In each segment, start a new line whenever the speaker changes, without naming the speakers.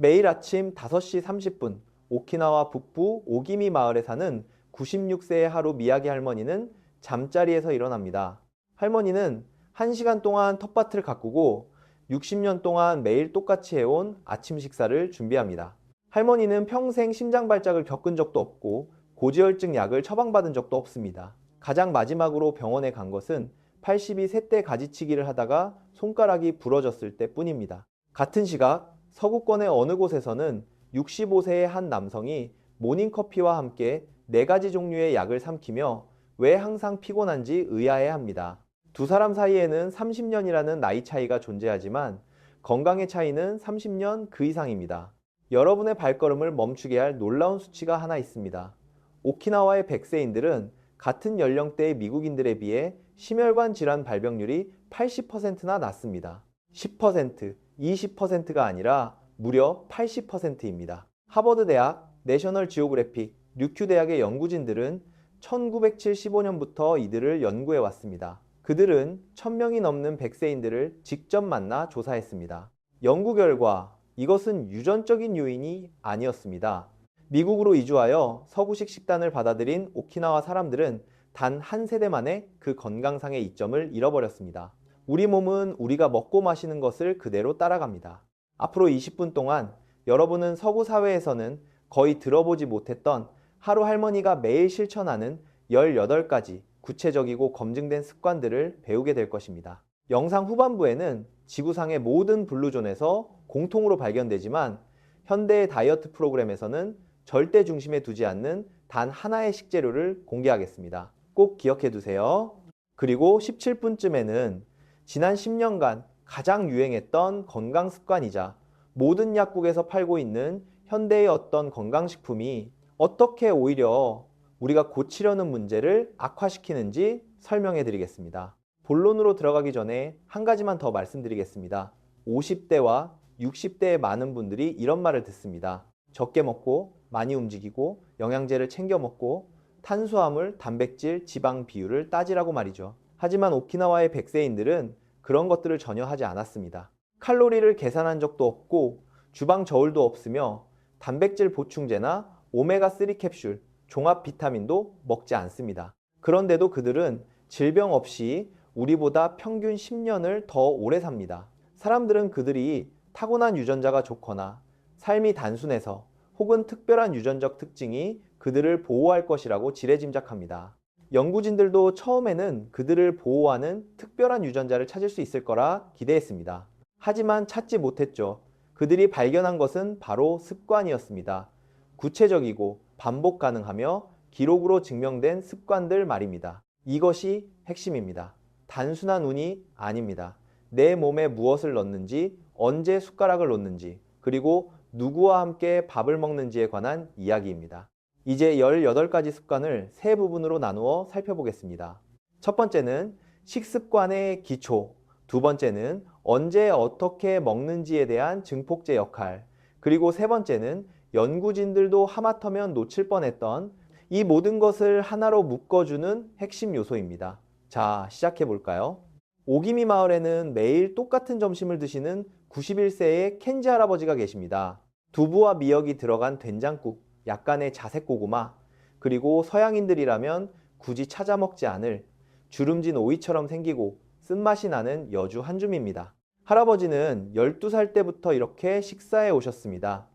매일 아침 5시 30분 오키나와 북부 오기미 마을에 사는 96세의 하루 미야기 할머니는 잠자리에서 일어납니다. 할머니는 1시간 동안 텃밭을 가꾸고 60년 동안 매일 똑같이 해온 아침 식사를 준비합니다. 할머니는 평생 심장 발작을 겪은 적도 없고 고지혈증 약을 처방받은 적도 없습니다. 가장 마지막으로 병원에 간 것은 80이 셋대 가지치기를 하다가 손가락이 부러졌을 때 뿐입니다. 같은 시각 서구권의 어느 곳에서는 65세의 한 남성이 모닝커피와 함께 4가지 종류의 약을 삼키며 왜 항상 피곤한지 의아해합니다. 두 사람 사이에는 30년이라는 나이 차이가 존재하지만 건강의 차이는 30년 그 이상입니다. 여러분의 발걸음을 멈추게 할 놀라운 수치가 하나 있습니다. 오키나와의 100세인들은 같은 연령대의 미국인들에 비해 심혈관 질환 발병률이 80%나 낮습니다. 10%, 20%가 아니라 무려 80%입니다. 하버드 대학, 내셔널 지오그래픽, 류큐 대학의 연구진들은 1975년부터 이들을 연구해 왔습니다. 그들은 1000명이 넘는 100세인들을 직접 만나 조사했습니다. 연구 결과 이것은 유전적인 요인이 아니었습니다. 미국으로 이주하여 서구식 식단을 받아들인 오키나와 사람들은 단 한 세대 만에 그 건강상의 이점을 잃어버렸습니다. 우리 몸은 우리가 먹고 마시는 것을 그대로 따라갑니다. 앞으로 20분 동안 여러분은 서구 사회에서는 거의 들어보지 못했던 하루 할머니가 매일 실천하는 18가지 구체적이고 검증된 습관들을 배우게 될 것입니다. 영상 후반부에는 지구상의 모든 블루존에서 공통으로 발견되지만 현대의 다이어트 프로그램에서는 절대 중심에 두지 않는 단 하나의 식재료를 공개하겠습니다. 꼭 기억해 두세요. 그리고 17분쯤에는 지난 10년간 가장 유행했던 건강 습관이자 모든 약국에서 팔고 있는 현대의 어떤 건강식품이 어떻게 오히려 우리가 고치려는 문제를 악화시키는지 설명해 드리겠습니다. 본론으로 들어가기 전에 한 가지만 더 말씀드리겠습니다. 50대와 60대의 많은 분들이 이런 말을 듣습니다. 적게 먹고 많이 움직이고 영양제를 챙겨 먹고 탄수화물, 단백질, 지방 비율을 따지라고 말이죠. 하지만 오키나와의 100세인들은 그런 것들을 전혀 하지 않았습니다. 칼로리를 계산한 적도 없고 주방 저울도 없으며 단백질 보충제나 오메가3 캡슐, 종합 비타민도 먹지 않습니다. 그런데도 그들은 질병 없이 우리보다 평균 10년을 더 오래 삽니다. 사람들은 그들이 타고난 유전자가 좋거나 삶이 단순해서 혹은 특별한 유전적 특징이 그들을 보호할 것이라고 지레짐작합니다. 연구진들도 처음에는 그들을 보호하는 특별한 유전자를 찾을 수 있을 거라 기대했습니다. 하지만 찾지 못했죠. 그들이 발견한 것은 바로 습관이었습니다. 구체적이고 반복 가능하며 기록으로 증명된 습관들 말입니다. 이것이 핵심입니다. 단순한 운이 아닙니다. 내 몸에 무엇을 넣는지, 언제 숟가락을 놓는지, 그리고 누구와 함께 밥을 먹는지에 관한 이야기입니다. 이제 18가지 습관을 세 부분으로 나누어 살펴보겠습니다. 첫 번째는 식습관의 기초, 두 번째는 언제 어떻게 먹는지에 대한 증폭제 역할, 그리고 세 번째는 연구진들도 하마터면 놓칠 뻔했던 이 모든 것을 하나로 묶어주는 핵심 요소입니다. 자, 시작해 볼까요? 오기미 마을에는 매일 똑같은 점심을 드시는 91세의 켄지 할아버지가 계십니다. 두부와 미역이 들어간 된장국, 약간의 자색 고구마, 그리고 서양인들이라면 굳이 찾아 먹지 않을 주름진 오이처럼 생기고 쓴맛이 나는 여주 한 줌입니다. 할아버지는 12살 때부터 이렇게 식사해 오셨습니다.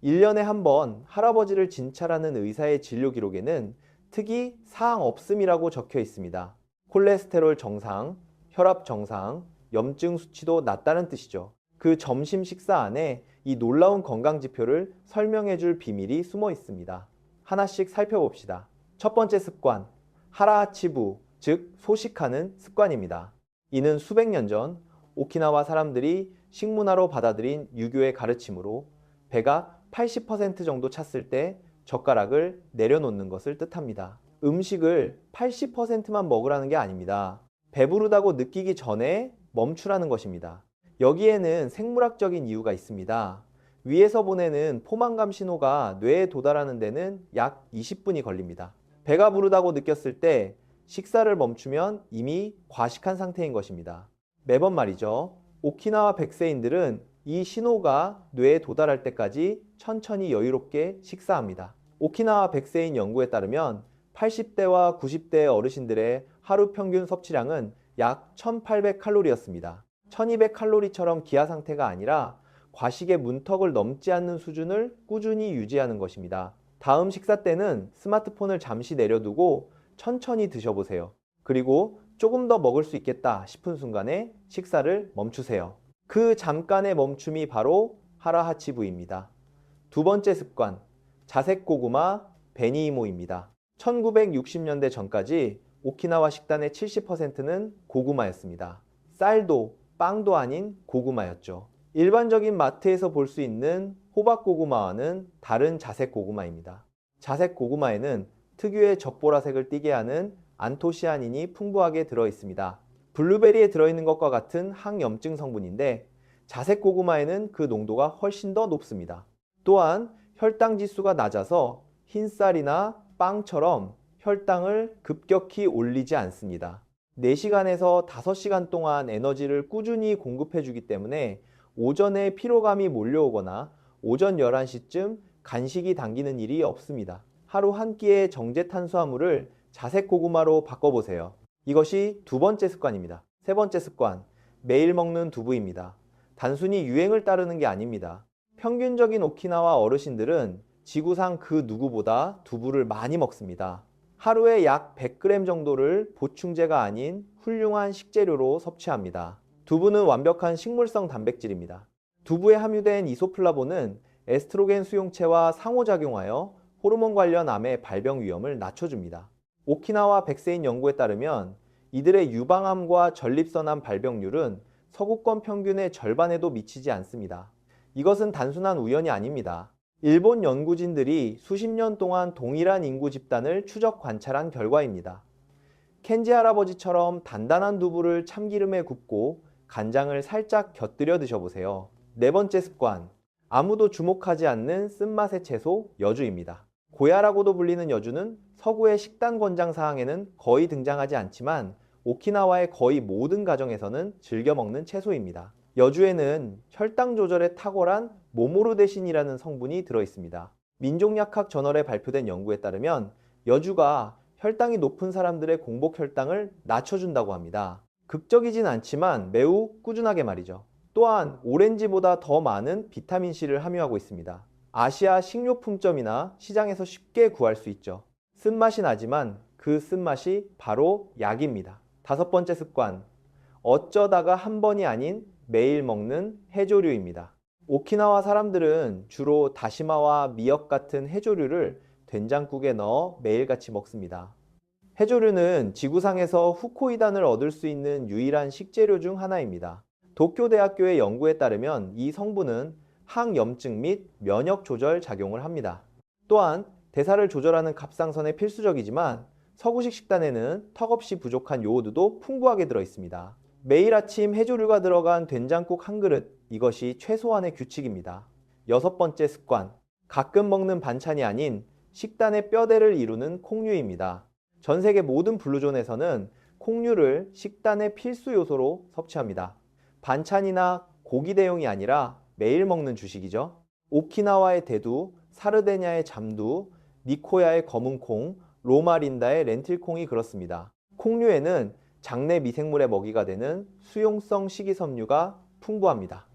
1년에 한 번 할아버지를 진찰하는 의사의 진료 기록에는 특이 사항 없음이라고 적혀 있습니다. 콜레스테롤 정상, 혈압 정상, 염증 수치도 낮다는 뜻이죠. 그 점심 식사 안에 이 놀라운 건강 지표를 설명해 줄 비밀이 숨어 있습니다. 하나씩 살펴봅시다. 첫 번째 습관, 하라하치부, 즉 소식하는 습관입니다. 이는 수백 년 전 오키나와 사람들이 식문화로 받아들인 유교의 가르침으로 배가 80% 정도 찼을 때 젓가락을 내려놓는 것을 뜻합니다. 음식을 80%만 먹으라는 게 아닙니다. 배부르다고 느끼기 전에 멈추라는 것입니다. 여기에는 생물학적인 이유가 있습니다. 위에서 보내는 포만감 신호가 뇌에 도달하는 데는 약 20분이 걸립니다. 배가 부르다고 느꼈을 때 식사를 멈추면 이미 과식한 상태인 것입니다. 매번 말이죠. 오키나와 100세인들은 이 신호가 뇌에 도달할 때까지 천천히 여유롭게 식사합니다. 오키나와 백세인 연구에 따르면 80대와 90대 어르신들의 하루 평균 섭취량은 약 1800칼로리였습니다. 1200칼로리처럼 기하 상태가 아니라 과식의 문턱을 넘지 않는 수준을 꾸준히 유지하는 것입니다. 다음 식사 때는 스마트폰을 잠시 내려두고 천천히 드셔보세요. 그리고 조금 더 먹을 수 있겠다 싶은 순간에 식사를 멈추세요. 그 잠깐의 멈춤이 바로 하라하치부입니다. 두 번째 습관, 자색 고구마 베니이모입니다. 1960년대 전까지 오키나와 식단의 70%는 고구마였습니다. 쌀도 빵도 아닌 고구마였죠. 일반적인 마트에서 볼 수 있는 호박 고구마와는 다른 자색 고구마입니다. 자색 고구마에는 특유의 젖보라색을 띠게 하는 안토시아닌이 풍부하게 들어 있습니다. 블루베리에 들어있는 것과 같은 항염증 성분인데 자색 고구마에는 그 농도가 훨씬 더 높습니다. 또한 혈당 지수가 낮아서 흰쌀이나 빵처럼 혈당을 급격히 올리지 않습니다. 4시간에서 5시간 동안 에너지를 꾸준히 공급해 주기 때문에 오전에 피로감이 몰려오거나 오전 11시쯤 간식이 당기는 일이 없습니다. 하루 한 끼의 정제 탄수화물을 자색 고구마로 바꿔보세요. 이것이 두 번째 습관입니다. 세 번째 습관, 매일 먹는 두부입니다. 단순히 유행을 따르는 게 아닙니다. 평균적인 오키나와 어르신들은 지구상 그 누구보다 두부를 많이 먹습니다. 하루에 약 100g 정도를 보충제가 아닌 훌륭한 식재료로 섭취합니다. 두부는 완벽한 식물성 단백질입니다. 두부에 함유된 이소플라본은 에스트로겐 수용체와 상호작용하여 호르몬 관련 암의 발병 위험을 낮춰줍니다. 오키나와 백세인 연구에 따르면 이들의 유방암과 전립선암 발병률은 서구권 평균의 절반에도 미치지 않습니다. 이것은 단순한 우연이 아닙니다. 일본 연구진들이 수십 년 동안 동일한 인구 집단을 추적 관찰한 결과입니다. 켄지 할아버지처럼 단단한 두부를 참기름에 굽고 간장을 살짝 곁들여 드셔보세요. 네 번째 습관, 아무도 주목하지 않는 쓴맛의 채소 여주입니다. 고야라고도 불리는 여주는 서구의 식단 권장 사항에는 거의 등장하지 않지만 오키나와의 거의 모든 가정에서는 즐겨 먹는 채소입니다. 여주에는 혈당 조절에 탁월한 모모르데신이라는 성분이 들어있습니다. 민족약학 저널에 발표된 연구에 따르면 여주가 혈당이 높은 사람들의 공복 혈당을 낮춰준다고 합니다. 극적이진 않지만 매우 꾸준하게 말이죠. 또한 오렌지보다 더 많은 비타민C를 함유하고 있습니다. 아시아 식료품점이나 시장에서 쉽게 구할 수 있죠. 쓴맛이 나지만 그 쓴맛이 바로 약입니다. 다섯 번째 습관, 어쩌다가 한 번이 아닌 매일 먹는 해조류입니다. 오키나와 사람들은 주로 다시마와 미역 같은 해조류를 된장국에 넣어 매일같이 먹습니다. 해조류는 지구상에서 후코이단을 얻을 수 있는 유일한 식재료 중 하나입니다. 도쿄대학교의 연구에 따르면 이 성분은 항염증 및 면역 조절 작용을 합니다. 또한 대사를 조절하는 갑상선에 필수적이지만 서구식 식단에는 턱없이 부족한 요오드도 풍부하게 들어 있습니다. 매일 아침 해조류가 들어간 된장국 한 그릇, 이것이 최소한의 규칙입니다. 여섯 번째 습관, 가끔 먹는 반찬이 아닌 식단의 뼈대를 이루는 콩류입니다. 전 세계 모든 블루존에서는 콩류를 식단의 필수 요소로 섭취합니다. 반찬이나 고기 대용이 아니라 매일 먹는 주식이죠. 오키나와의 대두, 사르데냐의 잠두, 니코야의 검은콩, 로마린다의 렌틸콩이 그렇습니다. 콩류에는 장내 미생물의 먹이가 되는 수용성 식이섬유가 풍부합니다.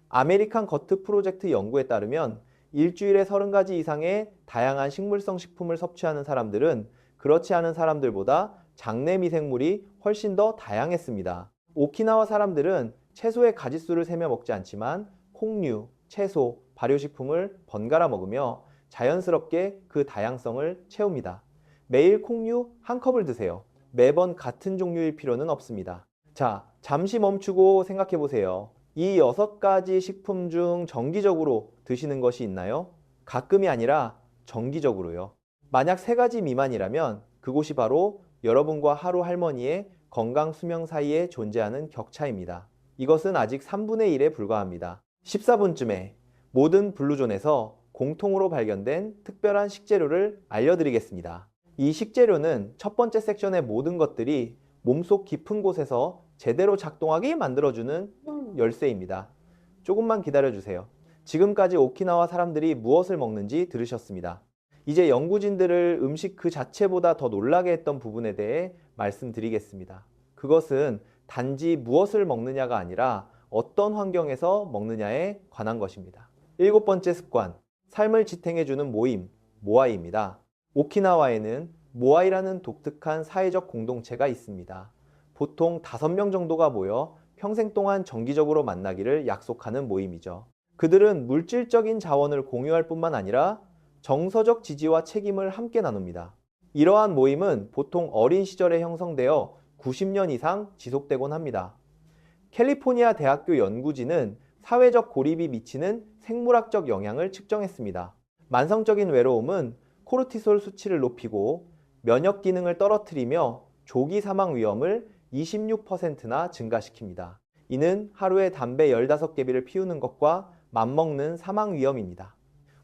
아메리칸 거트 프로젝트 연구에 따르면 일주일에 30가지 이상의 다양한 식물성 식품을 섭취하는 사람들은 그렇지 않은 사람들보다 장내 미생물이 훨씬 더 다양했습니다. 오키나와 사람들은 채소의 가짓수를 세며 먹지 않지만 콩류, 채소, 발효식품을 번갈아 먹으며 자연스럽게 그 다양성을 채웁니다. 매일 콩류 한 컵을 드세요. 매번 같은 종류일 필요는 없습니다. 자, 잠시 멈추고 생각해 보세요. 이 6가지 식품 중 정기적으로 드시는 것이 있나요? 가끔이 아니라 정기적으로요. 만약 3가지 미만이라면 그곳이 바로 여러분과 하루 할머니의 건강 수명 사이에 존재하는 격차입니다. 이것은 아직 3분의 1에 불과합니다. 14분쯤에 모든 블루존에서 공통으로 발견된 특별한 식재료를 알려드리겠습니다. 이 식재료는 첫 번째 섹션의 모든 것들이 몸속 깊은 곳에서 제대로 작동하게 만들어주는 열쇠입니다. 조금만 기다려주세요. 지금까지 오키나와 사람들이 무엇을 먹는지 들으셨습니다. 이제 연구진들을 음식 그 자체보다 더 놀라게 했던 부분에 대해 말씀드리겠습니다. 그것은 단지 무엇을 먹느냐가 아니라 어떤 환경에서 먹느냐에 관한 것입니다. 7번째 습관, 삶을 지탱해주는 모임, 모아이입니다. 오키나와에는 모아이라는 독특한 사회적 공동체가 있습니다. 보통 5명 정도가 모여 평생 동안 정기적으로 만나기를 약속하는 모임이죠. 그들은 물질적인 자원을 공유할 뿐만 아니라 정서적 지지와 책임을 함께 나눕니다. 이러한 모임은 보통 어린 시절에 형성되어 90년 이상 지속되곤 합니다. 캘리포니아 대학교 연구진은 사회적 고립이 미치는 생물학적 영향을 측정했습니다. 만성적인 외로움은 코르티솔 수치를 높이고 면역 기능을 떨어뜨리며 조기 사망 위험을 26%나 증가시킵니다. 이는 하루에 담배 15개비를 피우는 것과 맞먹는 사망 위험입니다.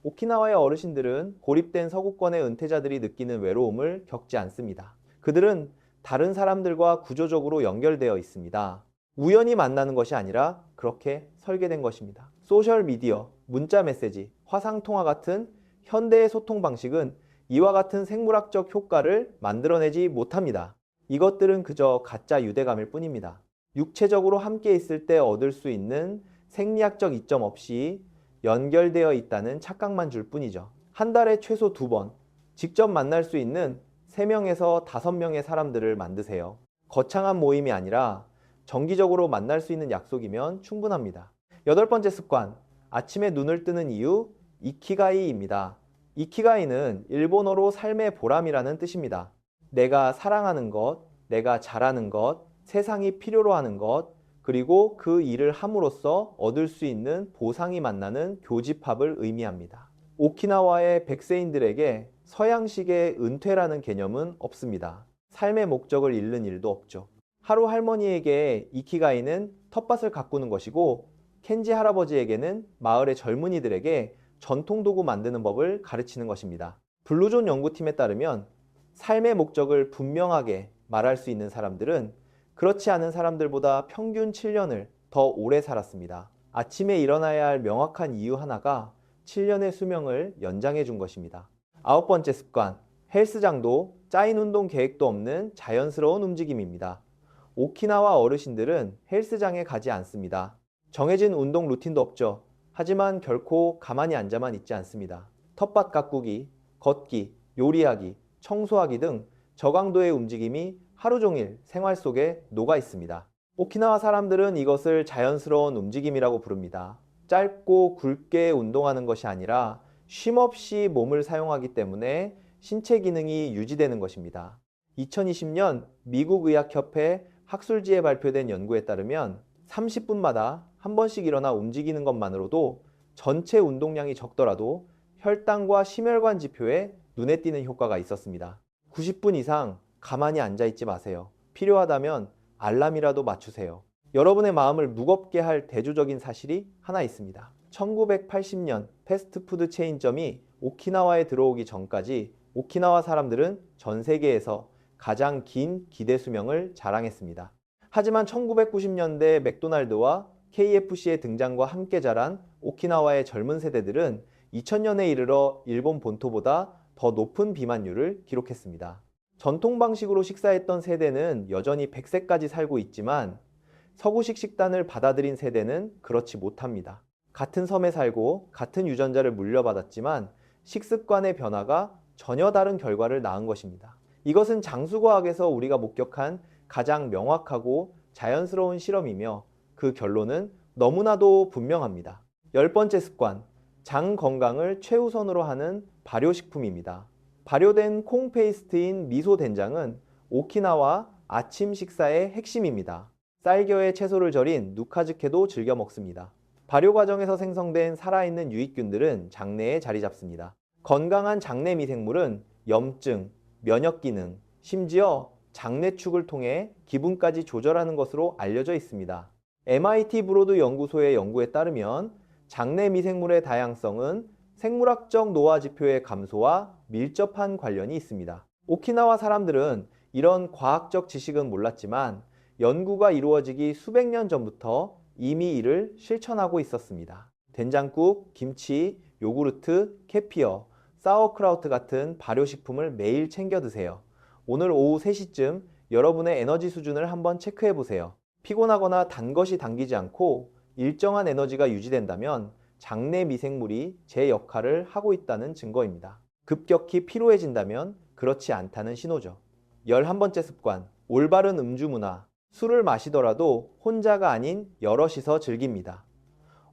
오키나와의 어르신들은 고립된 서구권의 은퇴자들이 느끼는 외로움을 겪지 않습니다. 그들은 다른 사람들과 구조적으로 연결되어 있습니다. 우연히 만나는 것이 아니라 그렇게 설계된 것입니다. 소셜미디어, 문자 메시지, 화상통화 같은 현대의 소통 방식은 이와 같은 생물학적 효과를 만들어내지 못합니다. 이것들은 그저 가짜 유대감일 뿐입니다. 육체적으로 함께 있을 때 얻을 수 있는 생리학적 이점 없이 연결되어 있다는 착각만 줄 뿐이죠. 한 달에 최소 2번, 직접 만날 수 있는 3명에서 5명의 사람들을 만드세요. 거창한 모임이 아니라 정기적으로 만날 수 있는 약속이면 충분합니다. 8번째 습관, 아침에 눈을 뜨는 이유, 이키가이입니다. 이키가이는 일본어로 삶의 보람이라는 뜻입니다. 내가 사랑하는 것, 내가 잘하는 것, 세상이 필요로 하는 것, 그리고 그 일을 함으로써 얻을 수 있는 보상이 만나는 교집합을 의미합니다. 오키나와의 백세인들에게 서양식의 은퇴라는 개념은 없습니다. 삶의 목적을 잃는 일도 없죠. 하루 할머니에게 이키가이는 텃밭을 가꾸는 것이고 켄지 할아버지에게는 마을의 젊은이들에게 전통도구 만드는 법을 가르치는 것입니다. 블루존 연구팀에 따르면 삶의 목적을 분명하게 말할 수 있는 사람들은 그렇지 않은 사람들보다 평균 7년을 더 오래 살았습니다. 아침에 일어나야 할 명확한 이유 하나가 7년의 수명을 연장해 준 것입니다. 9번째 습관, 헬스장도 짜인 운동 계획도 없는 자연스러운 움직임입니다. 오키나와 어르신들은 헬스장에 가지 않습니다. 정해진 운동 루틴도 없죠. 하지만 결코 가만히 앉아만 있지 않습니다. 텃밭 가꾸기, 걷기, 요리하기, 청소하기 등 저강도의 움직임이 하루 종일 생활 속에 녹아 있습니다. 오키나와 사람들은 이것을 자연스러운 움직임이라고 부릅니다. 짧고 굵게 운동하는 것이 아니라 쉼없이 몸을 사용하기 때문에 신체 기능이 유지되는 것입니다. 2020년 미국 의학협회 학술지에 발표된 연구에 따르면 30분마다 한 번씩 일어나 움직이는 것만으로도 전체 운동량이 적더라도 혈당과 심혈관 지표에 눈에 띄는 효과가 있었습니다. 90분 이상 가만히 앉아있지 마세요. 필요하다면 알람이라도 맞추세요. 여러분의 마음을 무겁게 할 대조적인 사실이 하나 있습니다. 1980년 패스트푸드 체인점이 오키나와에 들어오기 전까지 오키나와 사람들은 전 세계에서 가장 긴 기대 수명을 자랑했습니다. 하지만 1990년대 맥도날드와 KFC의 등장과 함께 자란 오키나와의 젊은 세대들은 2000년에 이르러 일본 본토보다 더 높은 비만율을 기록했습니다. 전통 방식으로 식사했던 세대는 여전히 100세까지 살고 있지만 서구식 식단을 받아들인 세대는 그렇지 못합니다. 같은 섬에 살고 같은 유전자를 물려받았지만 식습관의 변화가 전혀 다른 결과를 낳은 것입니다. 이것은 장수과학에서 우리가 목격한 가장 명확하고 자연스러운 실험이며 그 결론은 너무나도 분명합니다. 10번째 습관, 장 건강을 최우선으로 하는 발효식품입니다. 발효된 콩 페이스트인 미소 된장은 오키나와 아침 식사의 핵심입니다. 쌀겨에 채소를 절인 누카즈케도 즐겨 먹습니다. 발효 과정에서 생성된 살아있는 유익균들은 장내에 자리 잡습니다. 건강한 장내 미생물은 염증, 면역 기능, 심지어 장내축을 통해 기분까지 조절하는 것으로 알려져 있습니다. MIT 브로드 연구소의 연구에 따르면 장내 미생물의 다양성은 생물학적 노화 지표의 감소와 밀접한 관련이 있습니다. 오키나와 사람들은 이런 과학적 지식은 몰랐지만 연구가 이루어지기 수백 년 전부터 이미 이를 실천하고 있었습니다. 된장국, 김치, 요구르트, 캐피어, 사워크라우트 같은 발효식품을 매일 챙겨 드세요. 오늘 오후 3시쯤 여러분의 에너지 수준을 한번 체크해 보세요. 피곤하거나 단 것이 당기지 않고 일정한 에너지가 유지된다면 장내 미생물이 제 역할을 하고 있다는 증거입니다. 급격히 피로해진다면 그렇지 않다는 신호죠. 11번째 습관, 올바른 음주 문화. 술을 마시더라도 혼자가 아닌 여럿이서 즐깁니다.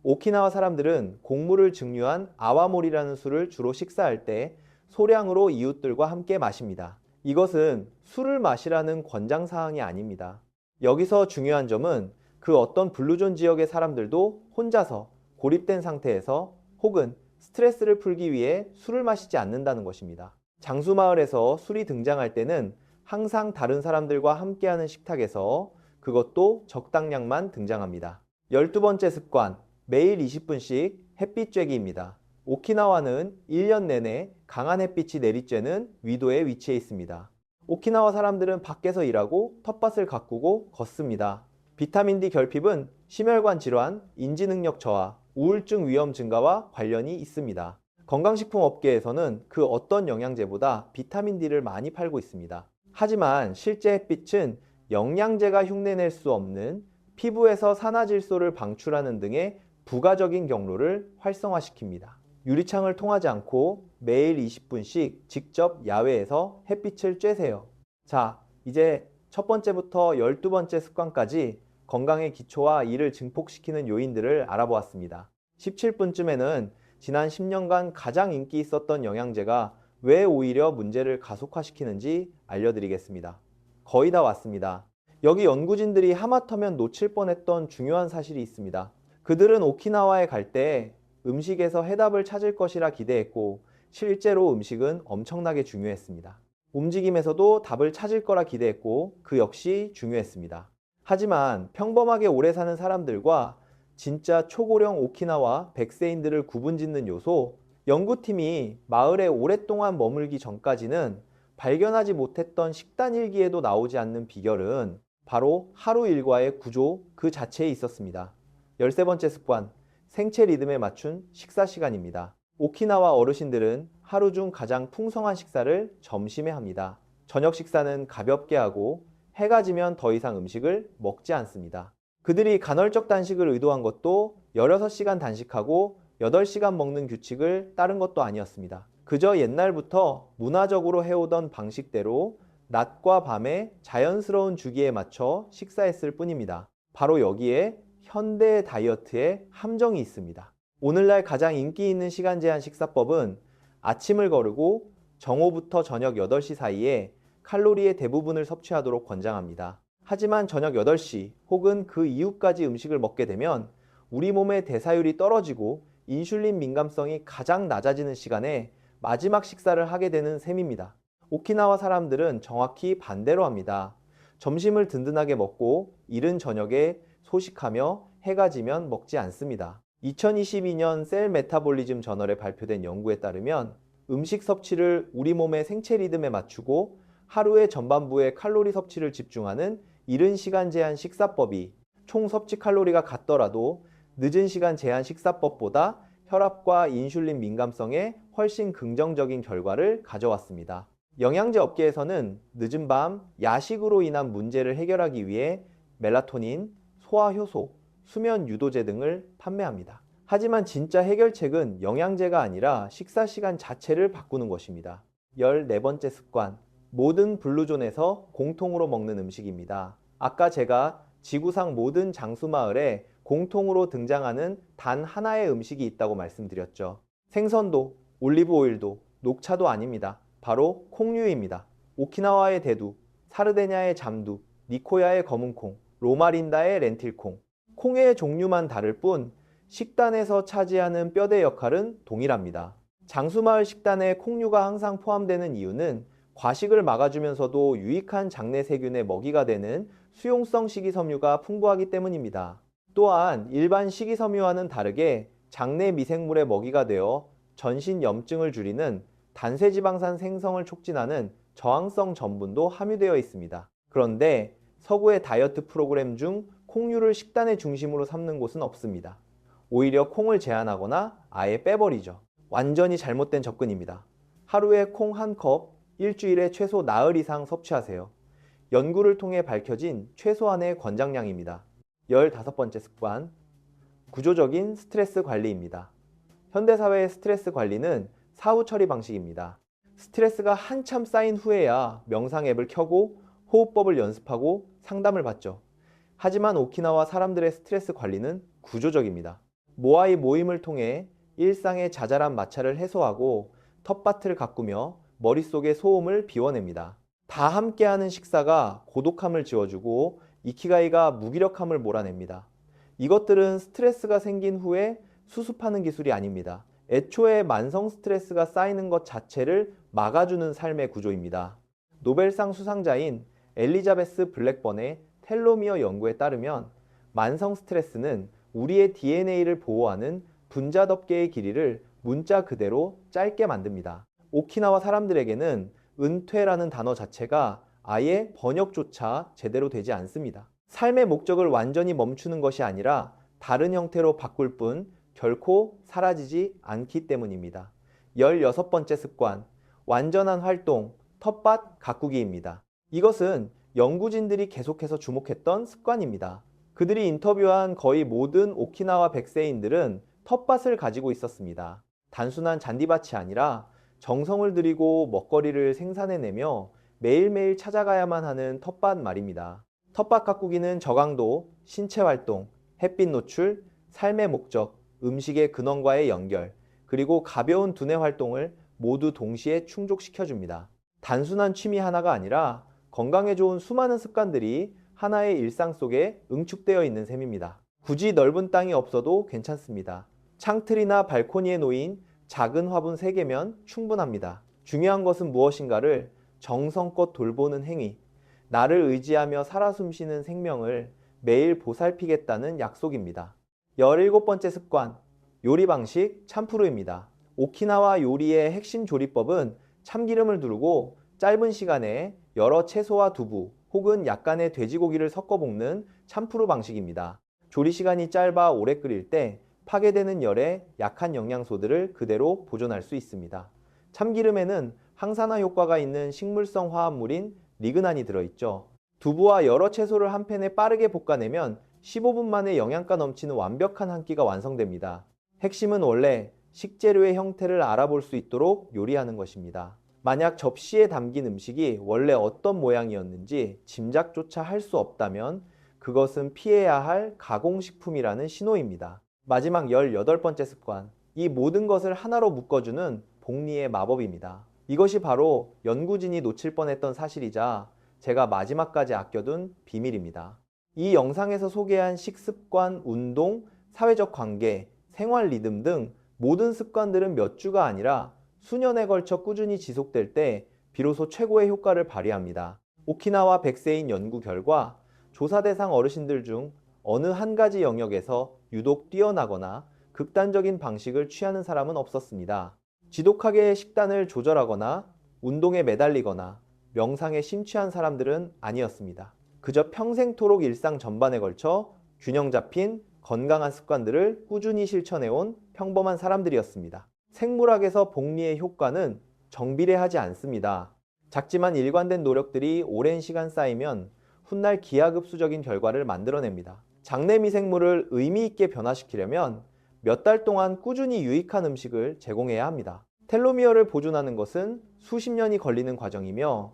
오키나와 사람들은 곡물을 증류한 아와모리라는 술을 주로 식사할 때 소량으로 이웃들과 함께 마십니다. 이것은 술을 마시라는 권장사항이 아닙니다. 여기서 중요한 점은 그 어떤 블루존 지역의 사람들도 혼자서 고립된 상태에서 혹은 스트레스를 풀기 위해 술을 마시지 않는다는 것입니다. 장수마을에서 술이 등장할 때는 항상 다른 사람들과 함께하는 식탁에서 그것도 적당량만 등장합니다. 12번째 습관, 매일 20분씩 햇빛 쬐기입니다. 오키나와는 1년 내내 강한 햇빛이 내리쬐는 위도에 위치해 있습니다. 오키나와 사람들은 밖에서 일하고 텃밭을 가꾸고 걷습니다. 비타민 D 결핍은 심혈관 질환, 인지 능력 저하, 우울증 위험 증가와 관련이 있습니다. 건강식품 업계에서는 그 어떤 영양제보다 비타민 D를 많이 팔고 있습니다. 하지만 실제 햇빛은 영양제가 흉내낼 수 없는 피부에서 산화질소를 방출하는 등의 부가적인 경로를 활성화시킵니다. 유리창을 통하지 않고 매일 20분씩 직접 야외에서 햇빛을 쬐세요. 자, 이제 첫 번째부터 12번째 습관까지 건강의 기초와 이를 증폭시키는 요인들을 알아보았습니다. 17분쯤에는 지난 10년간 가장 인기 있었던 영양제가 왜 오히려 문제를 가속화시키는지 알려드리겠습니다. 거의 다 왔습니다. 여기 연구진들이 하마터면 놓칠 뻔했던 중요한 사실이 있습니다. 그들은 오키나와에 갈 때 음식에서 해답을 찾을 것이라 기대했고 실제로 음식은 엄청나게 중요했습니다. 움직임에서도 답을 찾을 거라 기대했고 그 역시 중요했습니다. 하지만 평범하게 오래 사는 사람들과 진짜 초고령 오키나와 백세인들을 구분짓는 요소, 연구팀이 마을에 오랫동안 머물기 전까지는 발견하지 못했던 식단 일기에도 나오지 않는 비결은 바로 하루 일과의 구조 그 자체에 있었습니다. 13번째 습관, 생체 리듬에 맞춘 식사 시간입니다. 오키나와 어르신들은 하루 중 가장 풍성한 식사를 점심에 합니다. 저녁 식사는 가볍게 하고 해가 지면 더 이상 음식을 먹지 않습니다. 그들이 간헐적 단식을 의도한 것도 16시간 단식하고 8시간 먹는 규칙을 따른 것도 아니었습니다. 그저 옛날부터 문화적으로 해오던 방식대로 낮과 밤의 자연스러운 주기에 맞춰 식사했을 뿐입니다. 바로 여기에 현대 다이어트의 함정이 있습니다. 오늘날 가장 인기 있는 시간 제한 식사법은 아침을 거르고 정오부터 저녁 8시 사이에 칼로리의 대부분을 섭취하도록 권장합니다. 하지만 저녁 8시 혹은 그 이후까지 음식을 먹게 되면 우리 몸의 대사율이 떨어지고 인슐린 민감성이 가장 낮아지는 시간에 마지막 식사를 하게 되는 셈입니다. 오키나와 사람들은 정확히 반대로 합니다. 점심을 든든하게 먹고 이른 저녁에 소식하며 해가 지면 먹지 않습니다. 2022년 셀 메타볼리즘 저널에 발표된 연구에 따르면 음식 섭취를 우리 몸의 생체 리듬에 맞추고 하루의 전반부의 칼로리 섭취를 집중하는 이른 시간 제한 식사법이 총 섭취 칼로리가 같더라도 늦은 시간 제한 식사법보다 혈압과 인슐린 민감성에 훨씬 긍정적인 결과를 가져왔습니다. 영양제 업계에서는 늦은 밤 야식으로 인한 문제를 해결하기 위해 멜라토닌, 소화효소, 수면 유도제 등을 판매합니다. 하지만 진짜 해결책은 영양제가 아니라 식사 시간 자체를 바꾸는 것입니다. 14번째 습관, 모든 블루존에서 공통으로 먹는 음식입니다. 아까 제가 지구상 모든 장수마을에 공통으로 등장하는 단 하나의 음식이 있다고 말씀드렸죠. 생선도, 올리브 오일도, 녹차도 아닙니다. 바로 콩류입니다. 오키나와의 대두, 사르데냐의 잠두, 니코야의 검은콩, 로마린다의 렌틸콩. 콩의 종류만 다를 뿐 식단에서 차지하는 뼈대 역할은 동일합니다. 장수마을 식단에 콩류가 항상 포함되는 이유는 과식을 막아주면서도 유익한 장내 세균의 먹이가 되는 수용성 식이섬유가 풍부하기 때문입니다. 또한 일반 식이섬유와는 다르게 장내 미생물의 먹이가 되어 전신 염증을 줄이는 단세지방산 생성을 촉진하는 저항성 전분도 함유되어 있습니다. 그런데 서구의 다이어트 프로그램 중 콩류를 식단의 중심으로 삼는 곳은 없습니다. 오히려 콩을 제한하거나 아예 빼버리죠. 완전히 잘못된 접근입니다. 하루에 콩 1컵, 일주일에 최소 나흘 이상 섭취하세요. 연구를 통해 밝혀진 최소한의 권장량입니다. 15번째 습관, 구조적인 스트레스 관리입니다. 현대사회의 스트레스 관리는 사후 처리 방식입니다. 스트레스가 한참 쌓인 후에야 명상 앱을 켜고 호흡법을 연습하고 상담을 받죠. 하지만 오키나와 사람들의 스트레스 관리는 구조적입니다. 모아이 모임을 통해 일상의 자잘한 마찰을 해소하고 텃밭을 가꾸며 머릿속의 소음을 비워냅니다. 다 함께하는 식사가 고독함을 지워주고 이키가이가 무기력함을 몰아냅니다. 이것들은 스트레스가 생긴 후에 수습하는 기술이 아닙니다. 애초에 만성 스트레스가 쌓이는 것 자체를 막아주는 삶의 구조입니다. 노벨상 수상자인 엘리자베스 블랙번의 텔로미어 연구에 따르면 만성 스트레스는 우리의 DNA를 보호하는 분자덮개의 길이를 문자 그대로 짧게 만듭니다. 오키나와 사람들에게는 은퇴라는 단어 자체가 아예 번역조차 제대로 되지 않습니다. 삶의 목적을 완전히 멈추는 것이 아니라 다른 형태로 바꿀 뿐 결코 사라지지 않기 때문입니다. 16번째 습관, 완전한 활동, 텃밭 가꾸기입니다. 이것은 연구진들이 계속해서 주목했던 습관입니다. 그들이 인터뷰한 거의 모든 오키나와 백세인들은 텃밭을 가지고 있었습니다. 단순한 잔디밭이 아니라 정성을 들이고 먹거리를 생산해내며 매일매일 찾아가야만 하는 텃밭 말입니다. 텃밭 가꾸기는 저강도, 신체 활동, 햇빛 노출, 삶의 목적, 음식의 근원과의 연결, 그리고 가벼운 두뇌 활동을 모두 동시에 충족시켜줍니다. 단순한 취미 하나가 아니라 건강에 좋은 수많은 습관들이 하나의 일상 속에 응축되어 있는 셈입니다. 굳이 넓은 땅이 없어도 괜찮습니다. 창틀이나 발코니에 놓인 작은 화분 3개면 충분합니다. 중요한 것은 무엇인가를 정성껏 돌보는 행위, 나를 의지하며 살아 숨쉬는 생명을 매일 보살피겠다는 약속입니다. 17번째 습관, 요리 방식 참프루입니다. 오키나와 요리의 핵심 조리법은 참기름을 두르고 짧은 시간에 여러 채소와 두부 혹은 약간의 돼지고기를 섞어 볶는 참프루 방식입니다. 조리 시간이 짧아 오래 끓일 때 파괴되는 열에 약한 영양소들을 그대로 보존할 수 있습니다. 참기름에는 항산화 효과가 있는 식물성 화합물인 리그난이 들어있죠. 두부와 여러 채소를 한 팬에 빠르게 볶아내면 15분 만에 영양가 넘치는 완벽한 한 끼가 완성됩니다. 핵심은 원래 식재료의 형태를 알아볼 수 있도록 요리하는 것입니다. 만약 접시에 담긴 음식이 원래 어떤 모양이었는지 짐작조차 할 수 없다면 그것은 피해야 할 가공식품이라는 신호입니다. 마지막 18번째 습관, 이 모든 것을 하나로 묶어주는 복리의 마법입니다. 이것이 바로 연구진이 놓칠 뻔했던 사실이자 제가 마지막까지 아껴둔 비밀입니다. 이 영상에서 소개한 식습관, 운동, 사회적 관계, 생활 리듬 등 모든 습관들은 몇 주가 아니라 수년에 걸쳐 꾸준히 지속될 때 비로소 최고의 효과를 발휘합니다. 오키나와 백세인 연구 결과 조사 대상 어르신들 중 어느 한 가지 영역에서 유독 뛰어나거나 극단적인 방식을 취하는 사람은 없었습니다. 지독하게 식단을 조절하거나 운동에 매달리거나 명상에 심취한 사람들은 아니었습니다. 그저 평생토록 일상 전반에 걸쳐 균형 잡힌 건강한 습관들을 꾸준히 실천해온 평범한 사람들이었습니다. 생물학에서 복리의 효과는 정비례하지 않습니다. 작지만 일관된 노력들이 오랜 시간 쌓이면 훗날 기하급수적인 결과를 만들어냅니다. 장내 미생물을 의미 있게 변화시키려면 몇 달 동안 꾸준히 유익한 음식을 제공해야 합니다. 텔로미어를 보존하는 것은 수십 년이 걸리는 과정이며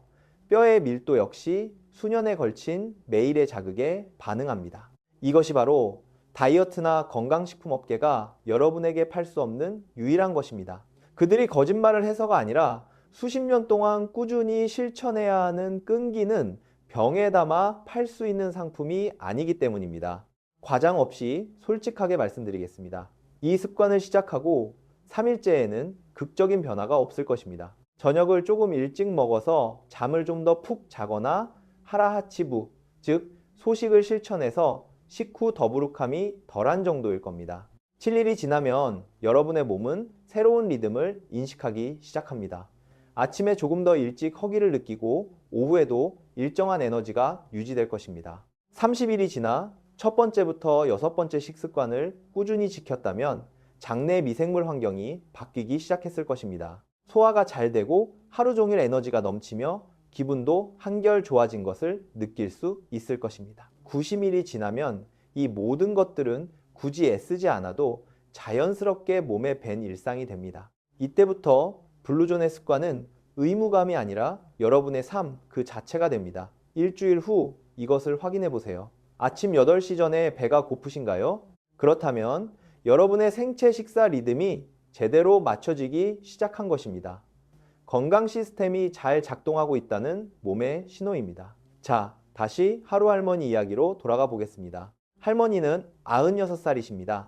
뼈의 밀도 역시 수년에 걸친 매일의 자극에 반응합니다. 이것이 바로 다이어트나 건강식품 업계가 여러분에게 팔 수 없는 유일한 것입니다. 그들이 거짓말을 해서가 아니라 수십 년 동안 꾸준히 실천해야 하는 끈기는 병에 담아 팔 수 있는 상품이 아니기 때문입니다. 과장 없이 솔직하게 말씀드리겠습니다. 이 습관을 시작하고 3일째에는 극적인 변화가 없을 것입니다. 저녁을 조금 일찍 먹어서 잠을 좀 더 푹 자거나 하라하치부, 즉 소식을 실천해서 식후 더부룩함이 덜한 정도일 겁니다. 7일이 지나면 여러분의 몸은 새로운 리듬을 인식하기 시작합니다. 아침에 조금 더 일찍 허기를 느끼고 오후에도 일정한 에너지가 유지될 것입니다. 30일이 지나 첫 번째부터 여섯 번째 식습관을 꾸준히 지켰다면 장내 미생물 환경이 바뀌기 시작했을 것입니다. 소화가 잘 되고 하루 종일 에너지가 넘치며 기분도 한결 좋아진 것을 느낄 수 있을 것입니다. 90일이 지나면 이 모든 것들은 굳이 애쓰지 않아도 자연스럽게 몸에 밴 일상이 됩니다. 이때부터 블루존의 습관은 의무감이 아니라 여러분의 삶 그 자체가 됩니다. 일주일 후 이것을 확인해 보세요. 아침 8시 전에 배가 고프신가요? 그렇다면 여러분의 생체 식사 리듬이 제대로 맞춰지기 시작한 것입니다. 건강 시스템이 잘 작동하고 있다는 몸의 신호입니다. 자, 다시 하루 할머니 이야기로 돌아가 보겠습니다. 할머니는 96살이십니다.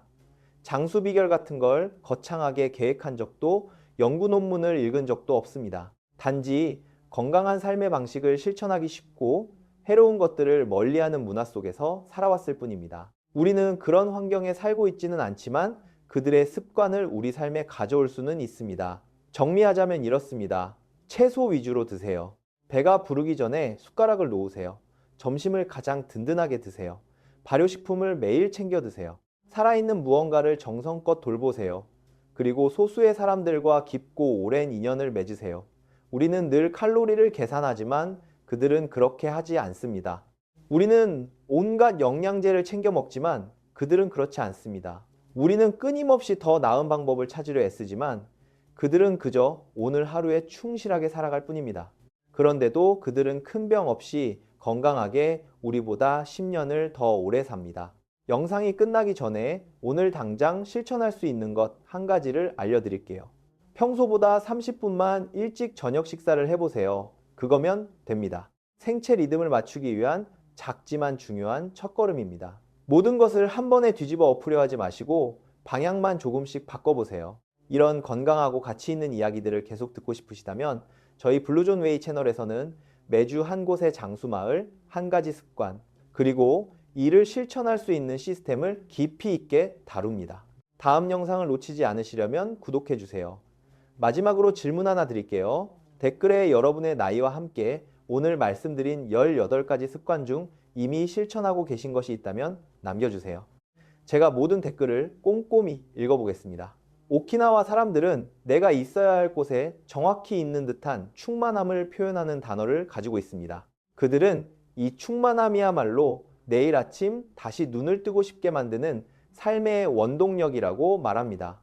장수 비결 같은 걸 거창하게 계획한 적도 연구 논문을 읽은 적도 없습니다. 단지 건강한 삶의 방식을 실천하기 쉽고 해로운 것들을 멀리하는 문화 속에서 살아왔을 뿐입니다. 우리는 그런 환경에 살고 있지는 않지만 그들의 습관을 우리 삶에 가져올 수는 있습니다. 정리하자면 이렇습니다. 채소 위주로 드세요. 배가 부르기 전에 숟가락을 놓으세요. 점심을 가장 든든하게 드세요. 발효식품을 매일 챙겨 드세요. 살아있는 무언가를 정성껏 돌보세요. 그리고 소수의 사람들과 깊고 오랜 인연을 맺으세요. 우리는 늘 칼로리를 계산하지만 그들은 그렇게 하지 않습니다. 우리는 온갖 영양제를 챙겨 먹지만 그들은 그렇지 않습니다. 우리는 끊임없이 더 나은 방법을 찾으려 애쓰지만 그들은 그저 오늘 하루에 충실하게 살아갈 뿐입니다. 그런데도 그들은 큰 병 없이 건강하게 우리보다 10년을 더 오래 삽니다. 영상이 끝나기 전에 오늘 당장 실천할 수 있는 것 한 가지를 알려드릴게요. 평소보다 30분만 일찍 저녁 식사를 해보세요. 그거면 됩니다. 생체 리듬을 맞추기 위한 작지만 중요한 첫걸음입니다. 모든 것을 한 번에 뒤집어 엎으려 하지 마시고 방향만 조금씩 바꿔보세요. 이런 건강하고 가치 있는 이야기들을 계속 듣고 싶으시다면 저희 블루존 웨이 채널에서는 매주 한 곳의 장수 마을, 한 가지 습관, 그리고 이를 실천할 수 있는 시스템을 깊이 있게 다룹니다. 다음 영상을 놓치지 않으시려면 구독해주세요. 마지막으로 질문 하나 드릴게요. 댓글에 여러분의 나이와 함께 오늘 말씀드린 18가지 습관 중 이미 실천하고 계신 것이 있다면 남겨주세요. 제가 모든 댓글을 꼼꼼히 읽어보겠습니다. 오키나와 사람들은 내가 있어야 할 곳에 정확히 있는 듯한 충만함을 표현하는 단어를 가지고 있습니다. 그들은 이 충만함이야말로 내일 아침 다시 눈을 뜨고 싶게 만드는 삶의 원동력이라고 말합니다.